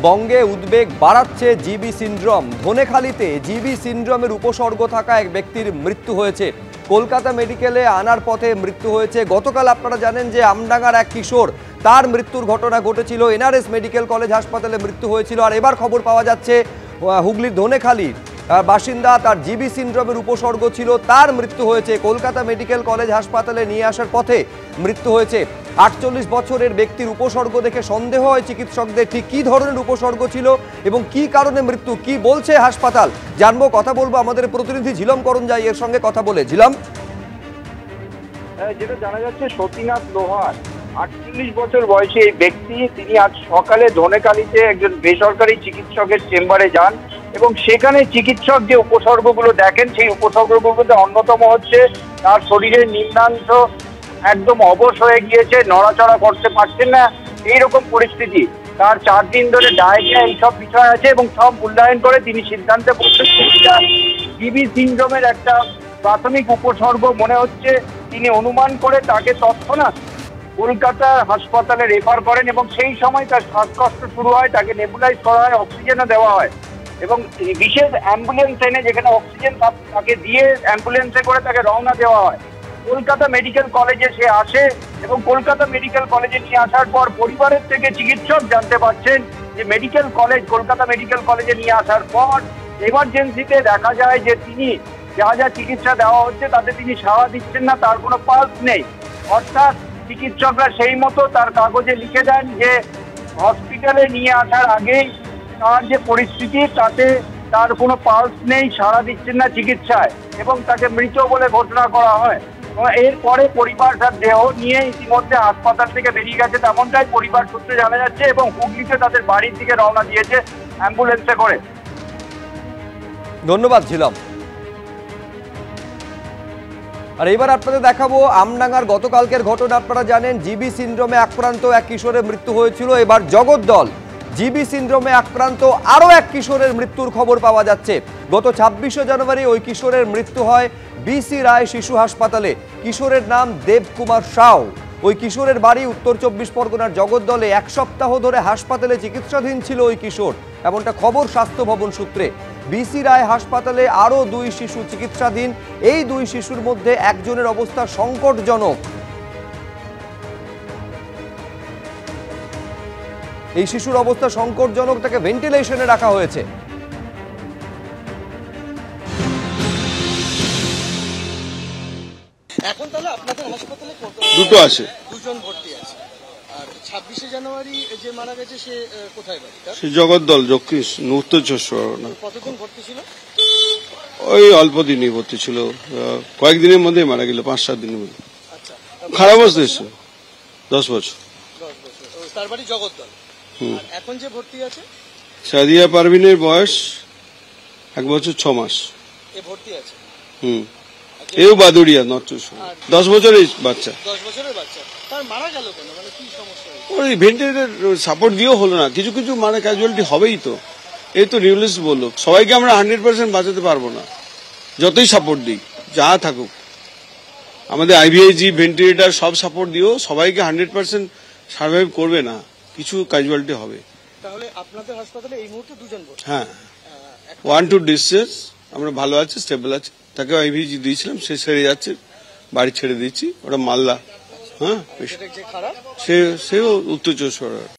বঙ্গে উদ্বেগ বাড়াচ্ছে জিবি সিন্ড্রোম। ধনেখালিতে জিবি সিন্ড্রোমের উপসর্গ থাকা এক ব্যক্তির মৃত্যু হয়েছে। কলকাতা মেডিকেলে আনার পথে মৃত্যু হয়েছে। গতকাল আপনারা জানেন যে আমডাঙ্গার এক কিশোর, তার মৃত্যুর ঘটনা ঘটেছিল। এনআরএস মেডিকেল কলেজ হাসপাতালে মৃত্যু হয়েছিল। আর এবার খবর পাওয়া যাচ্ছে হুগলির ধনেখালির বাসিন্দা, তার জিবি সিন্ড্রোমের উপসর্গ ছিল, তার মৃত্যু হয়েছে। কলকাতা মেডিকেল কলেজ হাসপাতালে নিয়ে আসার পথে মৃত্যু হয়েছে। 48 বছরের ব্যক্তির উপসর্গ দেখে সন্দেহ হয় চিকিৎসকদের, ঠিক কী ধরনের উপসর্গ ছিল এবং কি কারণে মৃত্যু, কি বলছে হাসপাতাল জানবো, কথা বলবো আমাদের প্রতিনিধি ঝিলম করঞ্জাই এর সঙ্গে কথা বলে। ঝিলম, যেটা জানা যাচ্ছে সতীনাথ লোহার 48 বছর বয়সী এই ব্যক্তি, তিনি আজ সকালে ধনেখালিতে একজন বেসরকারি চিকিৎসকের চেম্বারে যান এবং সেখানে চিকিৎসক যে উপসর্গগুলো দেখেন সেই উপসর্গগুলোর মধ্যে অন্যতম হচ্ছে তার শরীরের নিম্নাংশ একদম অবশ হয়ে গিয়েছে, নড়াচড়া করতে পারছেন না, এইরকম পরিস্থিতি। তার 4 দিন ধরে ডায়রিয়া এইসব বিষয় আছে এবং সব মূল্যায়ন করে তিনি সিদ্ধান্তে পৌঁছেছেন জিবি সিন্ড্রোমের একটা প্রাথমিক উপসর্গ মনে হচ্ছে। তিনি অনুমান করে তাকে তৎক্ষণাৎ কলকাতা হাসপাতালে রেফার করেন এবং সেই সময় তার শ্বাসকষ্ট শুরু হয়, তাকে নেবুলাইজ করা হয়, অক্সিজেনও দেওয়া হয় এবং বিশেষ অ্যাম্বুলেন্স এনে যেখানে অক্সিজেন তাকে দিয়ে অ্যাম্বুলেন্সে করে তাকে রওনা দেওয়া হয়। কলকাতা মেডিকেল কলেজে সে আসে এবং কলকাতা মেডিকেল কলেজে নিয়ে আসার পর পরিবারের থেকে চিকিৎসক জানতে পারছেন যে কলকাতা মেডিকেল কলেজে নিয়ে আসার পর এমার্জেন্সিতে দেখা যায় যে তিনি যা চিকিৎসা দেওয়া হচ্ছে তাতে তিনি সাড়া দিচ্ছেন না, তার কোনো পালস নেই। অর্থাৎ চিকিৎসকরা সেই মতো তার কাগজে লিখে দেন যে হসপিটালে নিয়ে আসার আগেই তার যে পরিস্থিতি তাতে তার কোনো পালস নেই, সাড়া দিচ্ছেন না চিকিৎসায় এবং তাকে মৃত বলে ঘোষণা করা হয়। এরপরে পরিবার তার দেহ নিয়ে ইতিমধ্যে হাসপাতাল থেকে বেরিয়ে গেছে, তেমনটাই পরিবার সূত্রে জানা যাচ্ছে এবং হুগলিতে তাদের বাড়ির দিকে রওনা দিয়েছে অ্যাম্বুলেন্সে করে। ধন্যবাদ ঝিলম। আর এবার আপনাদের দেখাবো আমডাঙ্গার গতকালকের ঘটনা। আপনারা জানেন জিবি সিন্ড্রোমে আক্রান্ত এক কিশোরের মৃত্যু হয়েছিল। এবার জগদ্দল জিবি সিন্ড্রোমে আক্রান্ত আরও এক কিশোরের মৃত্যুর খবর পাওয়া যাচ্ছে। গত 26শে জানুয়ারি ওই কিশোরের মৃত্যু হয় বিসি রায় শিশু হাসপাতালে। কিশোরের নাম দেবকুমার সাউ। ওই কিশোরের বাড়ি উত্তর 24 পরগনার জগদ্দলে। 1 সপ্তাহ ধরে হাসপাতালে চিকিৎসাধীন ছিল ওই কিশোর, এমনটা খবর স্বাস্থ্য ভবন সূত্রে। বিসি রায় হাসপাতালে আরও 2 শিশু চিকিৎসাধীন। এই 2 শিশুর মধ্যে একজনের অবস্থা সংকটজনক। এই শিশুর অবস্থা সংকটজনক, তাকে ভেন্টিলেশনে রাখা হয়েছে। এখন তাহলে আপনাদের হাসপাতালে দুটো আছে, 2জন ভর্তি আছে। আর 26শে জানুয়ারি যে মারা গেছে সে কোথায় বাড়ি? সে জগদ্দল দক্ষিণ উত্তর 24 পরগনা। কতদিন ভর্তি ছিল? ওই অল্প দিনই ভর্তি ছিল, কয়েকদিনের মধ্যেই মারা গেল, 5-7 দিনের মধ্যে। আচ্ছা, খারাপ অবস্থা এসছে, 10 বছর। 10 বছর। তার বাড়ি জগদ্দল। আর এখন যে ভর্তি আছে সাদিয়া পারভিনের বয়স 1 বছর 6 মাস। এ ভর্তি আছে। এও বাদুড়িয়া, নর্থ 10 বছরের বাচ্চা। 10 বছরের বাচ্চা। তার মারা গেল কেন? মানে কি সমস্যা হয়েছে? ওই ভেন্টিলেটর সাপোর্ট দিয়েও হলো না। কিছু কিছু মানে ক্যাজুয়ালিটি হবেই তো। এই তো নিউরোলজিস্ট বললো সবাইকে আমরা 100% বাঁচাতে পারবো না, যতই সাপোর্ট দিই যা থাকুক। আমাদের আইভিআইজি ভেন্টিলেটর সব সাপোর্ট দিয়েও সবাইকে 100% সার্ভাইভ করবে না, কিছু ক্যাজুয়ালিটি হবে। তাহলে আপনাদের হাসপাতালে এই মুহূর্তে 2জন ভর্তি। হ্যাঁ, 1-2 ডিসচার্জ, আমরা ভালো আছি, স্টেবল আছি। তাকে আইভিআইজি দিয়েছিলাম, সে সেরে যাচ্ছে, বাড়ি ছেড়ে দিচ্ছি। ওটা মালদা। হ্যাঁ, যে খারাপ সেও উত্তর 24 পরগনা।